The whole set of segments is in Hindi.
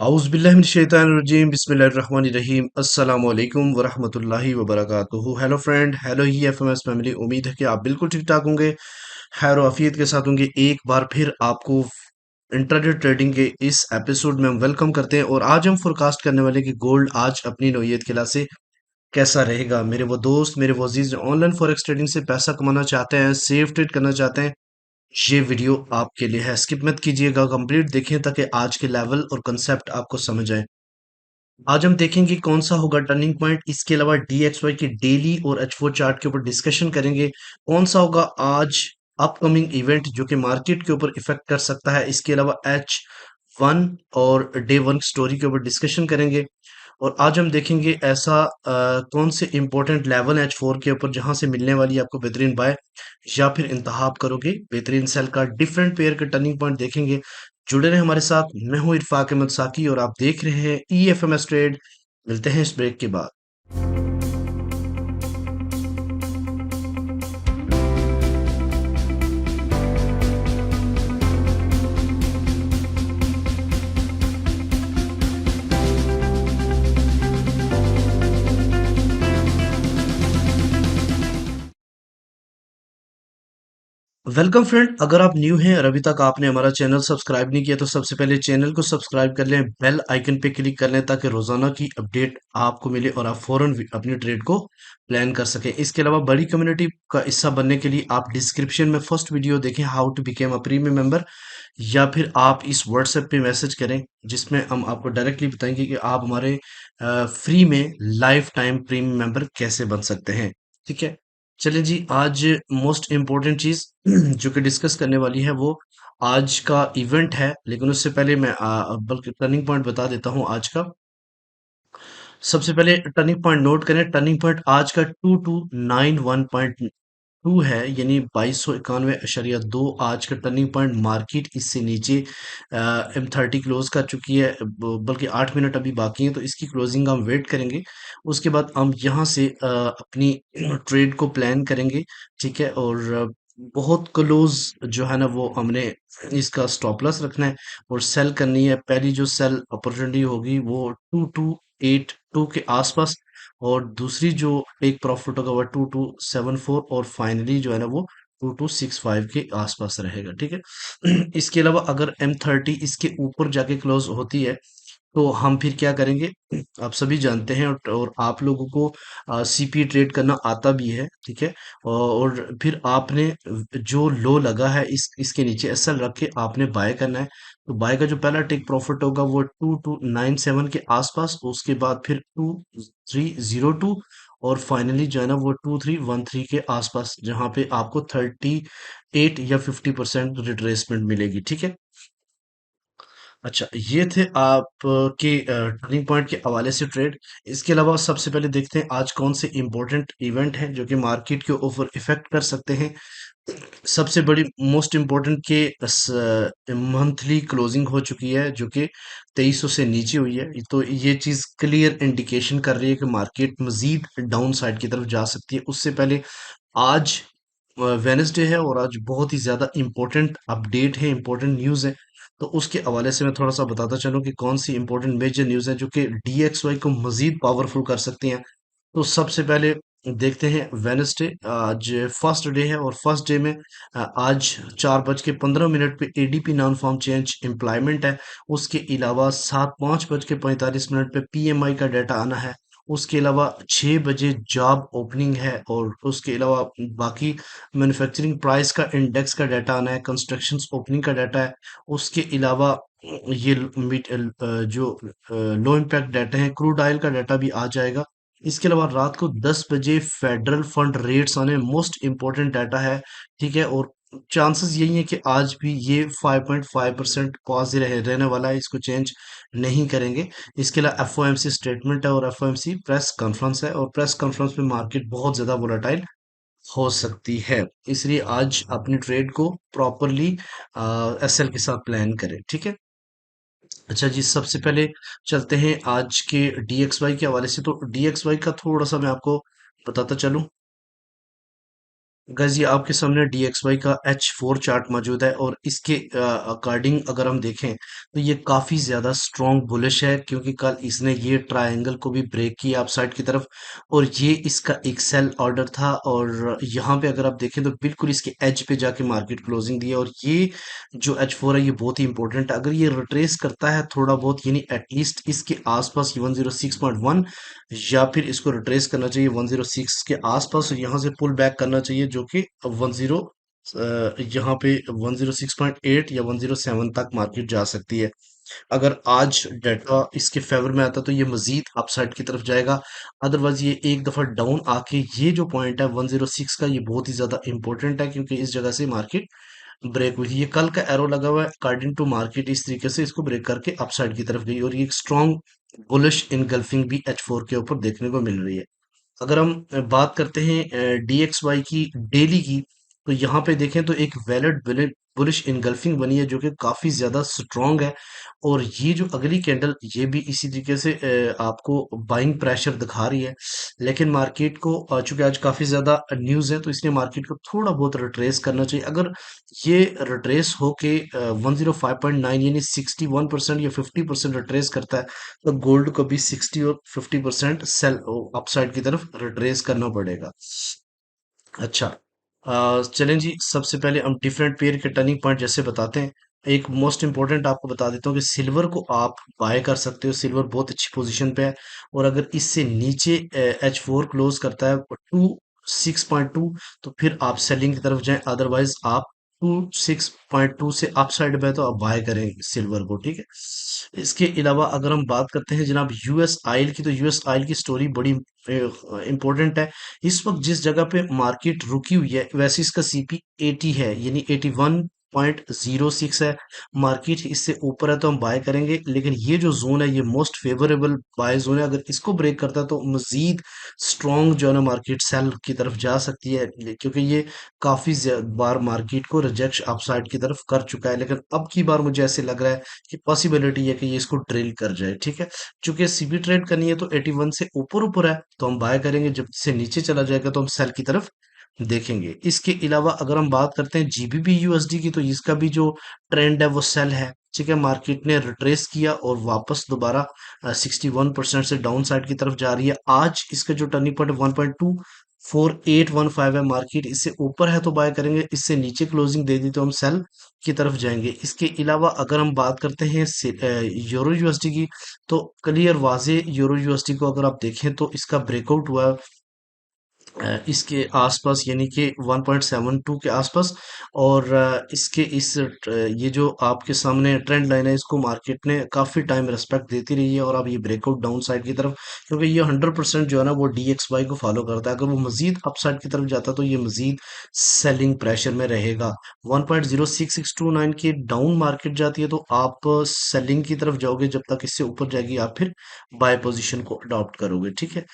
आउज़बिल्लाहिमिनश्शैतानिर्रजीम बिस्मिल्लाहिर्रहमानिर्रहीम अस्सलाम वालेकुम वरहमतुल्लाहि वबरकातुहू। हेलो फ्रेंड, हेलो ही एफएमएस फैमिली। उम्मीद है कि आप बिल्कुल ठीक ठाक होंगे, खैर आफियत के साथ होंगे। एक बार फिर आपको इंट्राडे ट्रेडिंग के इस एपिसोड में हम वेलकम करते हैं और आज हम फोरकास्ट करने वाले कि गोल्ड आज अपनी नौयत के से कैसा रहेगा। मेरे वो दोस्त, मेरे वो अजीज जो ऑनलाइन फॉरेक्स ट्रेडिंग से पैसा कमाना चाहते हैं, सेफ ट्रेड करना चाहते हैं, ये वीडियो आपके लिए है। स्किप मत कीजिएगा, कंप्लीट देखें ताकि आज के लेवल और कंसेप्ट आपको समझ आए। आज हम देखेंगे कौन सा होगा टर्निंग पॉइंट। इसके अलावा DXY की डेली और H4 चार्ट के ऊपर डिस्कशन करेंगे। कौन सा होगा आज अपकमिंग इवेंट जो कि मार्केट के ऊपर इफेक्ट कर सकता है। इसके अलावा H1 और डे वन स्टोरी के ऊपर डिस्कशन करेंगे। और आज हम देखेंगे ऐसा कौन से इंपॉर्टेंट लेवल है H4 के ऊपर जहां से मिलने वाली है आपको बेहतरीन बाय या फिर इंतहाब करोगे बेहतरीन सेल का। डिफरेंट पेयर के टर्निंग पॉइंट देखेंगे। जुड़े रहे हमारे साथ। मैं हूं इरफाक अहमद साकी और आप देख रहे हैं EFMS ट्रेड। मिलते हैं इस ब्रेक के बाद। वेलकम फ्रेंड, अगर आप न्यू हैं और अभी तक आपने हमारा चैनल सब्सक्राइब नहीं किया तो सबसे पहले चैनल को सब्सक्राइब कर लें, बेल आइकन पे क्लिक कर लें ताकि रोजाना की अपडेट आपको मिले और आप फौरन अपनी ट्रेड को प्लान कर सकें। इसके अलावा बड़ी कम्युनिटी का हिस्सा बनने के लिए आप डिस्क्रिप्शन में फर्स्ट वीडियो देखें, how to become a premium member, या फिर आप इस व्हाट्सएप पे मैसेज करें जिसमें हम आपको डायरेक्टली बताएंगे कि आप हमारे फ्री में लाइफ टाइम प्रीमियम मेंबर कैसे बन सकते हैं। ठीक है, चलिए जी। आज मोस्ट इम्पोर्टेंट चीज जो कि डिस्कस करने वाली है वो आज का इवेंट है, लेकिन उससे पहले मैं बल्कि टर्निंग पॉइंट बता देता हूँ आज का। सबसे पहले टर्निंग पॉइंट नोट करें। टर्निंग पॉइंट आज का 2291.2 है, यानी 2291.2 आज का टर्निंग पॉइंट। मार्केट इससे नीचे M30 क्लोज कर चुकी है, बल्कि 8 मिनट अभी बाकी हैं तो इसकी क्लोजिंग हम वेट करेंगे। उसके बाद हम यहाँ से अपनी ट्रेड को प्लान करेंगे। ठीक है, और बहुत क्लोज जो है ना वो हमने इसका स्टॉप लॉस रखना है और सेल करनी है। पहली जो सेल अपॉर्चुनिटी होगी वो 2282 के आसपास, और दूसरी जो टेक प्रॉफिट होगा वो 2274, और फाइनली जो है ना वो 2265 के आसपास रहेगा। ठीक है, इसके अलावा अगर M30 इसके ऊपर जाके क्लोज होती है तो हम फिर क्या करेंगे, आप सभी जानते हैं, और आप लोगों को CP ट्रेड करना आता भी है। ठीक है, और फिर आपने जो लो लगा है इसके नीचे SL रख के आपने बाय करना है। तो बाय का जो पहला टेक प्रॉफिट होगा वो 2297 के आसपास, उसके बाद फिर 2302, और फाइनली जो है ना वो 2313 के आसपास, जहां पे आपको 38 या 50% रिट्रेसमेंट मिलेगी। ठीक है, अच्छा, ये थे आपके टर्निंग पॉइंट के हवाले से ट्रेड। इसके अलावा सबसे पहले देखते हैं आज कौन से इंपॉर्टेंट इवेंट हैं जो कि मार्केट के ऊपर इफेक्ट कर सकते हैं। सबसे बड़ी मोस्ट इम्पोर्टेंट के मंथली क्लोजिंग हो चुकी है जो कि 2300 से नीचे हुई है। तो ये चीज क्लियर इंडिकेशन कर रही है कि मार्केट मजीद डाउन साइड की तरफ जा सकती है। उससे पहले आज वेनेसडे है और आज बहुत ही ज़्यादा इम्पोर्टेंट अपडेट है, इम्पोर्टेंट न्यूज़ है। तो उसके हवाले से मैं थोड़ा सा बताता चलूँ कि कौन सी इम्पोर्टेंट मेजर न्यूज़ है जो कि DXY को मजीद पावरफुल कर सकती हैं। तो सबसे पहले देखते हैं वेनेसडे, आज फर्स्ट डे है और फर्स्ट डे में आज 4:15 पे ADP non farm change employment है। उसके अलावा 5:45 पे PMI का डाटा आना है। उसके अलावा 6 बजे जॉब ओपनिंग है, और उसके अलावा बाकी मैन्युफैक्चरिंग प्राइस का इंडेक्स का डाटा आना है, कंस्ट्रक्शन ओपनिंग का डाटा है। उसके अलावा ये जो लो इम्पैक्ट डाटा है, क्रूड ऑयल का डाटा भी आ जाएगा। इसके अलावा रात को 10 बजे फेडरल फंड रेट्स आने, मोस्ट इंपॉर्टेंट डाटा है। ठीक है, और चांसेस यही है कि आज भी ये 5.5% पॉज रहने वाला है, इसको चेंज नहीं करेंगे। इसके अलावा FOMC स्टेटमेंट है और FOMC प्रेस कॉन्फ्रेंस है, और प्रेस कॉन्फ्रेंस में मार्केट बहुत ज्यादा वोलेटाइल हो सकती है। इसलिए आज अपनी ट्रेड को प्रॉपरली SL के साथ प्लान करें। ठीक है, अच्छा जी। सबसे पहले चलते हैं आज के DXY के हवाले से। तो DXY का थोड़ा सा मैं आपको बताता चलूं। गाइस ये आपके सामने DXY का H4 चार्ट मौजूद है और इसके अकॉर्डिंग अगर हम देखें तो ये काफी ज्यादा स्ट्रॉन्ग बुलिश है, क्योंकि कल इसने ये ट्रायंगल को भी ब्रेक किया अपसाइड की तरफ और ये इसका एक सेल ऑर्डर था। और यहाँ पे अगर आप देखें तो बिल्कुल इसके एज पे जाके मार्केट क्लोजिंग दी है। और ये जो H4 है ये बहुत ही इंपॉर्टेंट है, अगर ये रिट्रेस करता है थोड़ा बहुत यानी एटलीस्ट इसके आसपास 106.1, या फिर इसको रिट्रेस करना चाहिए 106 के आसपास और यहाँ से पुल बैक करना चाहिए जो कि 10 यहाँ पे 106.8 या 107 तक मार्केट जा सकती है। अगर आज डाटा इसके फेवर में आता तो ये मजीद अपसाइड की तरफ जाएगा, अदरवाइज ये एक दफा डाउन आके ये जो पॉइंट है 106 का ये बहुत ही ज्यादा इंपॉर्टेंट है, क्योंकि इस जगह से मार्केट ब्रेक हुई थी। ये कल का एरो लगा हुआ है अकॉर्डिंग टू मार्केट, इस तरीके से इसको ब्रेक करके अपसाइड की तरफ गई और ये एक स्ट्रॉन्ग बुलिश इनगल्फिंग भी H4 के ऊपर देखने को मिल रही है। अगर हम बात करते हैं DXY की डेली की, तो यहाँ पे देखें तो एक वैलिड बुलिश इनगल्फिंग बनी है जो कि काफी ज्यादा स्ट्रांग है। और ये जो अगली कैंडल ये भी इसी तरीके से आपको बाइंग प्रेशर दिखा रही है, लेकिन मार्केट को चूंकि आज काफी ज्यादा न्यूज है तो इसलिए मार्केट को थोड़ा बहुत रिट्रेस करना चाहिए। अगर ये रिट्रेस होके 105.9 यानी 61% या 50% रिट्रेस करता है तो गोल्ड को भी 60 और 50% सेल अपसाइड की तरफ रिट्रेस करना पड़ेगा। अच्छा, चलें जी, सबसे पहले हम डिफरेंट पेयर के टर्निंग पॉइंट जैसे बताते हैं। एक मोस्ट इंपॉर्टेंट आपको बता देता हूँ कि सिल्वर को आप बाय कर सकते हो, सिल्वर बहुत अच्छी पोजीशन पे है। और अगर इससे नीचे H4 क्लोज करता है 26.2 तो फिर आप सेलिंग की तरफ जाएं, अदरवाइज आप 26.2 से अप साइड में तो आप बाय करें सिल्वर को, ठीक है। इसके अलावा अगर हम बात करते हैं जनाब यूएस ऑयल की, तो यूएस ऑयल की स्टोरी बड़ी इंपॉर्टेंट है। इस वक्त जिस जगह पे मार्केट रुकी हुई है वैसे इसका CP 80 है यानी 81.06 है। मार्केट इससे ऊपर है तो हम बाय करेंगे, लेकिन ये जो जोन है ये मोस्ट फेवरेबल बाय जोन है। अगर इसको ब्रेक करता है तो मजीद स्ट्रॉन्ग जो है ना मार्केट सेल की तरफ जा सकती है, क्योंकि ये काफी बार मार्केट को रिजेक्ट अपसाइड की तरफ कर चुका है। लेकिन अब की बार मुझे ऐसे लग रहा है कि पॉसिबिलिटी है कि ये इसको ड्रिल कर जाए, ठीक है। चूंकि CP ट्रेड करनी है तो 81 से ऊपर ऊपर है तो हम बाय करेंगे, जब से नीचे चला जाएगा तो हम सेल की तरफ देखेंगे। इसके अलावा अगर हम बात करते हैं GBP USD की, तो इसका भी जो ट्रेंड है वो सेल है, ठीक है। मार्केट ने रिट्रेस किया और वापस दोबारा 61% से डाउन साइड की तरफ जा रही है। आज इसका जो टर्निंग पॉइंट 1.24815 है, मार्केट इससे ऊपर है तो बाय करेंगे, इससे नीचे क्लोजिंग दे दी तो हम सेल की तरफ जाएंगे। इसके अलावा अगर हम बात करते हैं यूरो USD की, तो क्लियर वाजे यूरो USD को अगर आप देखें तो इसका ब्रेकआउट हुआ है इसके आसपास यानी कि 1.72 के आसपास। और इसके ये जो आपके सामने ट्रेंड लाइन है इसको मार्केट ने काफी टाइम रेस्पेक्ट देती रही है। और अब ये ब्रेकआउट डाउन साइड की तरफ, क्योंकि ये 100% जो है ना वो DXY को फॉलो करता है, अगर वो मजीद अपसाइड की तरफ जाता तो ये मजीद सेलिंग प्रेशर में रहेगा। 1.06629 की डाउन मार्केट जाती है तो आप सेलिंग की तरफ जाओगे, जब तक इससे ऊपर जाएगी आप फिर बाय पोजीशन को अडॉप्ट करोगे, ठीक है।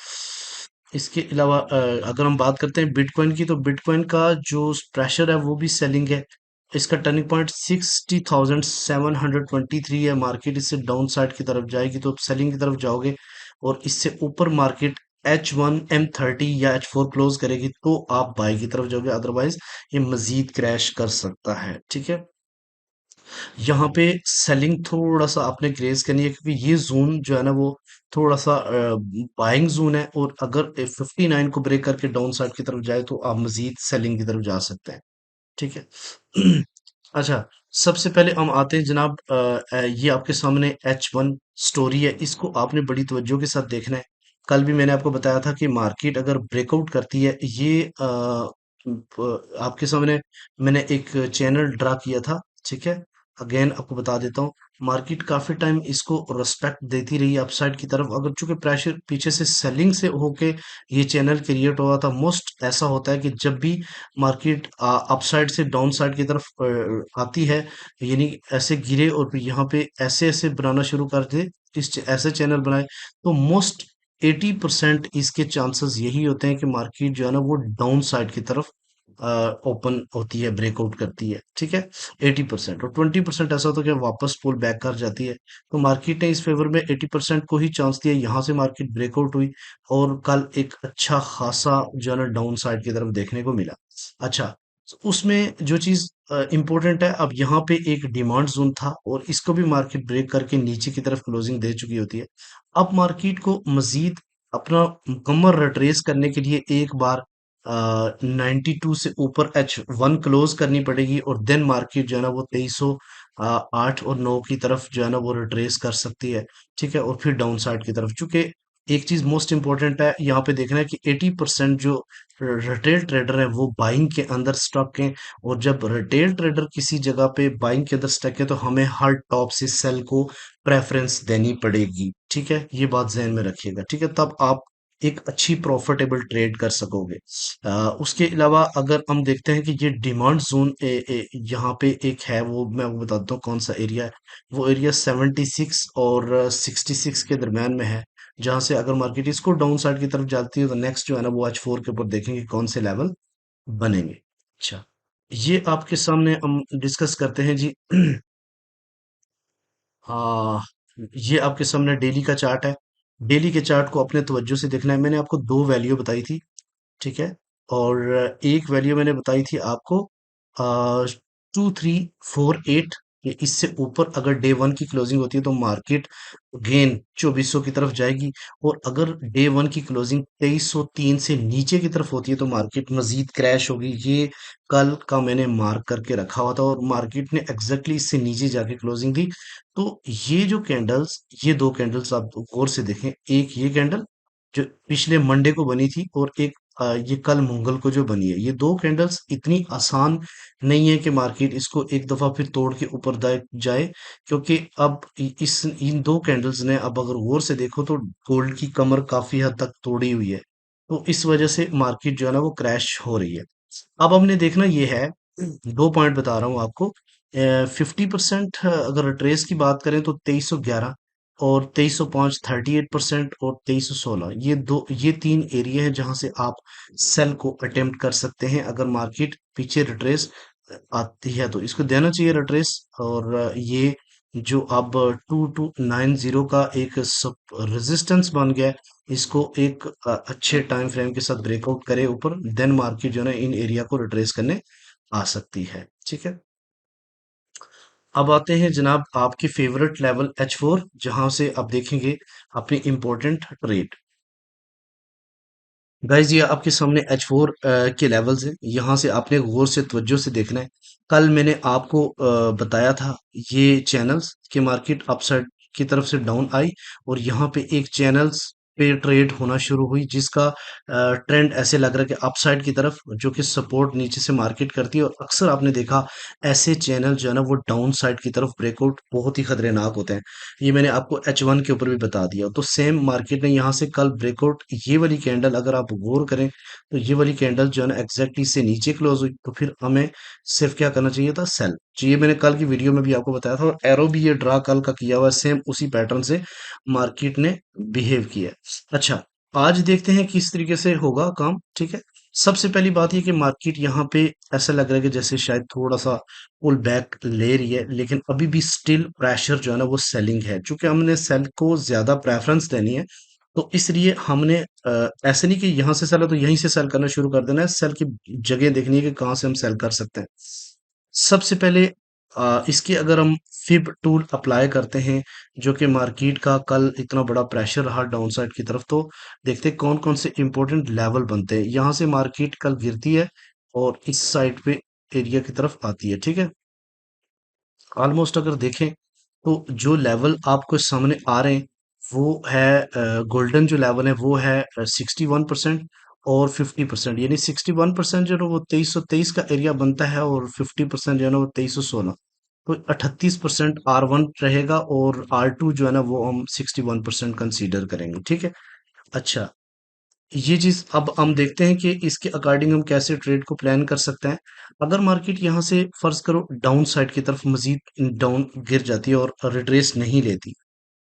इसके अलावा अगर हम बात करते हैं बिटकॉइन की, तो बिटकॉइन का जो प्रेशर है वो भी सेलिंग है। इसका टर्निंग पॉइंट 60,723 है, मार्केट इससे डाउन साइड की तरफ जाएगी तो सेलिंग की तरफ जाओगे। और इससे ऊपर मार्केट H1 M30 या H4 क्लोज करेगी तो आप बाई की तरफ जाओगे, अदरवाइज ये मजीद क्रैश कर सकता है, ठीक है। यहाँ पे सेलिंग थोड़ा सा आपने ग्रेज करनी है, क्योंकि ये जोन जो है ना वो थोड़ा सा बाइंग जोन है। और अगर 59 को ब्रेक करके डाउन साइड की तरफ जाए तो आप मजीद सेलिंग की तरफ जा सकते हैं, ठीक है। अच्छा, सबसे पहले हम आते हैं जनाब ये आपके सामने H1 स्टोरी है, इसको आपने बड़ी तवज्जो के साथ देखना है। कल भी मैंने आपको बताया था कि मार्केट अगर ब्रेकआउट करती है ये आपके सामने मैंने एक चैनल ड्रा किया था, ठीक है। अगेन आपको बता देता हूँ, मार्केट काफी टाइम इसको रिस्पेक्ट देती रही अपसाइड की तरफ। अगर चूंकि प्रेशर पीछे से सेलिंग से होके ये चैनल क्रिएट हुआ था, मोस्ट ऐसा होता है कि जब भी मार्केट अपसाइड से डाउन साइड की तरफ आती है, यानी ऐसे गिरे और फिर यहाँ पे ऐसे ऐसे बनाना शुरू कर दे, ऐसे चैनल बनाए, तो मोस्ट 80% इसके चांसेस यही होते हैं कि मार्केट जो है ना वो डाउन साइड की तरफ ओपन होती है, ब्रेकआउट करती है, ठीक है, 80%, और 20% ऐसा होता है कि वापस पुल बैक कर जाती है। तो मार्केट ने इस फेवर में 80% को ही चांस दिया, यहाँ से मार्केट ब्रेकआउट हुई और कल एक अच्छा खासा जो है ना डाउन साइड की तरफ देखने को मिला। अच्छा, तो उसमें जो चीज इंपॉर्टेंट है, अब यहाँ पे एक डिमांड जोन था और इसको भी मार्केट ब्रेक करके नीचे की तरफ क्लोजिंग दे चुकी होती है। अब मार्केट को मजीद अपना मुकम्मल रिट्रेस करने के लिए एक बार 92 से ऊपर H1 क्लोज करनी पड़ेगी और देन मार्केट जो है ना वो 2308 और 9 की तरफ जो है ना वो रिट्रेस कर सकती है, ठीक है, और फिर डाउन साइड की तरफ। चूंकि एक चीज मोस्ट इंपॉर्टेंट है यहाँ पे देखना है कि 80% जो रिटेल ट्रेडर है वो बाइंग के अंदर स्टक हैं, और जब रिटेल ट्रेडर किसी जगह पे बाइंग के अंदर स्टक है तो हमें हर टॉप से सेल को प्रेफरेंस देनी पड़ेगी, ठीक है, ये बात ध्यान में रखिएगा, ठीक है, तब आप एक अच्छी प्रॉफिटेबल ट्रेड कर सकोगे। उसके अलावा अगर हम देखते हैं कि ये डिमांड जोन यहाँ पे एक है, वो मैं वो बताता हूँ कौन सा एरिया है। वो एरिया 76 और 66 के दरम्यान में है, जहां से अगर मार्केट इसको डाउन साइड की तरफ जाती है तो नेक्स्ट जो है ना वो H4 के ऊपर देखेंगे कौन से लेवल बनेंगे। अच्छा, ये आपके सामने हम डिस्कस करते हैं जी। हाँ, ये आपके सामने डेली का चार्ट है। डेली के चार्ट को अपने तवज्जो से देखना है। मैंने आपको दो वैल्यू बताई थी, ठीक है, और एक वैल्यू मैंने बताई थी आपको 2348, कि इससे ऊपर अगर डे वन की क्लोजिंग होती है तो मार्केट गेन 2400 की तरफ जाएगी, और अगर डे वन की क्लोजिंग 2303 से नीचे की तरफ होती है तो मार्केट मजीद क्रैश होगी। ये कल का मैंने मार्क करके रखा हुआ था और मार्केट ने एग्जैक्टली इससे नीचे जाके क्लोजिंग दी। तो ये जो कैंडल्स, ये दो कैंडल्स आप गौर से देखें, एक ये कैंडल जो पिछले मंडे को बनी थी, और एक ये कल मंगल को जो बनी है, ये दो कैंडल्स इतनी आसान नहीं है कि मार्केट इसको एक दफा फिर तोड़ के ऊपर जाए, क्योंकि अब इस इन दो कैंडल्स ने, अब अगर गौर से देखो तो गोल्ड की कमर काफी हद तक तोड़ी हुई है, तो इस वजह से मार्केट जो है ना वो क्रैश हो रही है। अब हमने देखना ये है, दो पॉइंट बता रहा हूँ आपको। 50% अगर ट्रेस की बात करें तो 2311, और 2305 38%, और 2316, ये तीन एरिया है जहां से आप सेल को अटेम्प्ट कर सकते हैं अगर मार्केट पीछे रिट्रेस आती है तो इसको देना चाहिए रिट्रेस। और ये जो अब 2290 का एक रेजिस्टेंस बन गया है, इसको एक अच्छे टाइम फ्रेम के साथ ब्रेकआउट करे ऊपर, देन मार्केट जो है ना इन एरिया को रिट्रेस करने आ सकती है, ठीक है। अब आते हैं जनाब आपके फेवरेट लेवल H4, जहां से आप देखेंगे अपनी इंपॉर्टेंट ट्रेड। गाइस ये आपके सामने H4 के लेवल्स हैं, यहाँ से आपने गौर से तवज्जो से देखना है। कल मैंने आपको बताया था ये चैनल्स कि मार्केट अपसाइड की तरफ से डाउन आई, और यहाँ पे एक चैनल्स पे ट्रेड होना शुरू हुई, जिसका ट्रेंड ऐसे लग रहा है कि अपसाइड की तरफ, जो कि सपोर्ट नीचे से मार्केट करती है, और अक्सर आपने देखा ऐसे चैनल जो है ना वो डाउन साइड की तरफ ब्रेकआउट बहुत ही खतरनाक होते हैं। ये मैंने आपको H1 के ऊपर भी बता दिया। तो सेम मार्केट ने यहाँ से कल ब्रेकआउट, ये वाली कैंडल अगर आप गौर करें तो ये वाली कैंडल जो है ना एग्जैक्टली से नीचे क्लोज हुई, तो फिर हमें सिर्फ क्या करना चाहिए था, सेल। तो ये मैंने कल की वीडियो में भी आपको बताया था, और एरो भी ये ड्रा कल का किया हुआ है, सेम उसी पैटर्न से मार्केट ने बिहेव किया है। अच्छा, आज देखते हैं किस तरीके से होगा काम, ठीक है। सबसे पहली बात ये कि मार्केट यहाँ पे ऐसा लग रहा है कि जैसे शायद थोड़ा सा पुल बैक ले रही है, लेकिन अभी भी स्टिल प्रेशर जो है ना वो सेलिंग है। चूंकि हमने सेल को ज्यादा प्रेफरेंस देनी है, तो इसलिए हमने ऐसे नहीं कि यहाँ से सेल है तो यहीं से सेल करना शुरू कर देना है, सेल की जगह देखनी है कि कहाँ से हम सेल कर सकते हैं। सबसे पहले इसके अगर हम फिब टूल अप्लाई करते हैं, जो कि मार्केट का कल इतना बड़ा प्रेशर रहा डाउन साइड की तरफ, तो देखते हैं कौन कौन से इंपॉर्टेंट लेवल बनते हैं। यहाँ से मार्केट कल गिरती है और इस साइड पे एरिया की तरफ आती है, ठीक है। ऑलमोस्ट अगर देखें तो जो लेवल आपको सामने आ रहे हैं वो है गोल्डन, जो लेवल है वो है 61% और 50%, यानी 61% जो है ना वो 2323 का एरिया बनता है, और 50% जो है ना वो 2316। तो 38% R1 रहेगा, और R2 जो है ना वो हम 61% कंसीडर करेंगे, ठीक है। अच्छा, ये चीज अब हम देखते हैं कि इसके अकॉर्डिंग हम कैसे ट्रेड को प्लान कर सकते हैं। अगर मार्केट यहाँ से फर्ज करो डाउन साइड की तरफ मजीद डाउन गिर जाती है और रिट्रेस नहीं लेती,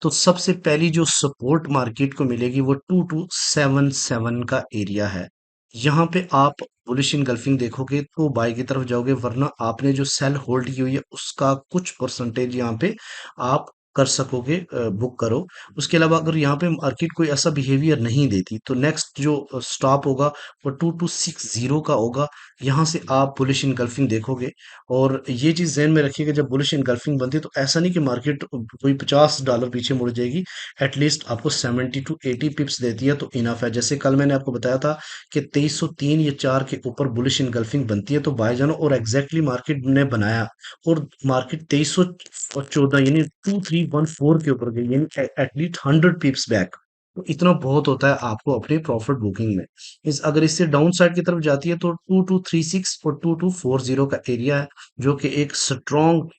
तो सबसे पहली जो सपोर्ट मार्केट को मिलेगी वो 2277 का एरिया है। यहाँ पे आप बुलिश इनगल्फिंग देखोगे तो बाय की तरफ जाओगे, वरना आपने जो सेल होल्ड की हुई है उसका कुछ परसेंटेज यहाँ पे आप कर सकोगे, बुक करो। उसके अलावा अगर यहाँ पे मार्केट कोई ऐसा बिहेवियर नहीं देती तो नेक्स्ट जो स्टॉप होगा वो 2260 का होगा। यहाँ से आप बुलिश इनगल्फिंग देखोगे। और ये चीज ध्यान में रखिएगा, जब बुलिश इनगल्फिंग बनती है तो ऐसा नहीं कि मार्केट कोई $50 पीछे मुड़ जाएगी। एटलीस्ट आपको 70 to 80 पिप्स देती है तो इनफ है। जैसे कल मैंने आपको बताया था कि 2303 या 4 के ऊपर बुलिश इनगल्फिंग बनती है तो बाय जानो, और एग्जैक्टली मार्केट ने बनाया। और मार्केट 2314 यानी 2314 के ऊपर गई, यानी एटलीस्ट 100 पिप्स बैक। तो इतना बहुत होता है आपको अपने प्रॉफिट बुकिंग में। इस अगर इससे डाउन साइड की तरफ जाती है तो 2236 और 2240 का एरिया है, जो कि एक स्ट्रॉन्ग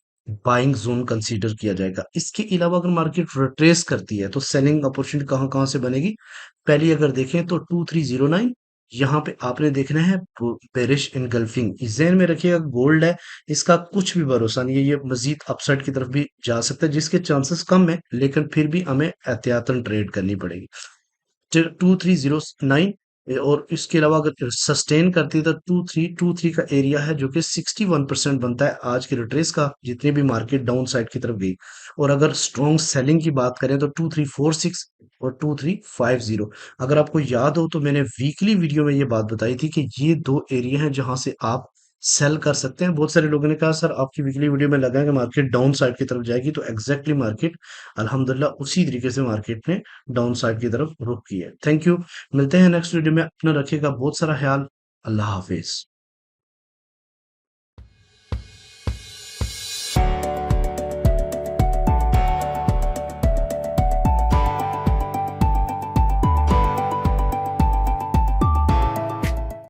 बाइंग जोन कंसीडर किया जाएगा। इसके अलावा अगर मार्केट रिट्रेस करती है तो सेलिंग अपॉर्चुनिटी कहाँ कहाँ से बनेगी। पहली अगर देखें तो 2309, यहाँ पे आपने देखना है बेरिश इनगल्फिंग। इस ध्यान में रखिएगा, गोल्ड है, इसका कुछ भी भरोसा नहीं है, ये मजीद अपसाइड की तरफ भी जा सकता है, जिसके चांसेस कम है, लेकिन फिर भी हमें एहतियातन ट्रेड करनी पड़ेगी। 2309। और इसके अलावा अगर सस्टेन करती है तो 2323 का एरिया है, जो कि 61% बनता है आज के रिट्रेस का, जितनी भी मार्केट डाउन साइड की तरफ गई। और अगर स्ट्रॉन्ग सेलिंग की बात करें तो 2346 और 2350। अगर आपको याद हो तो मैंने वीकली वीडियो में ये बात बताई थी कि ये दो एरिया हैं जहां से आप सेल कर सकते हैं। बहुत सारे लोगों ने कहा सर आपकी वीकली वीडियो में लगा है कि मार्केट डाउन साइड की तरफ जाएगी, तो एग्जैक्टली मार्केट अल्हम्दुलिल्लाह उसी तरीके से मार्केट ने डाउन साइड की तरफ रुख की है। Thank you. मिलते हैं नेक्स्ट वीडियो में। अपना रखिएगा बहुत सारा ख्याल। अल्लाह हाफिज।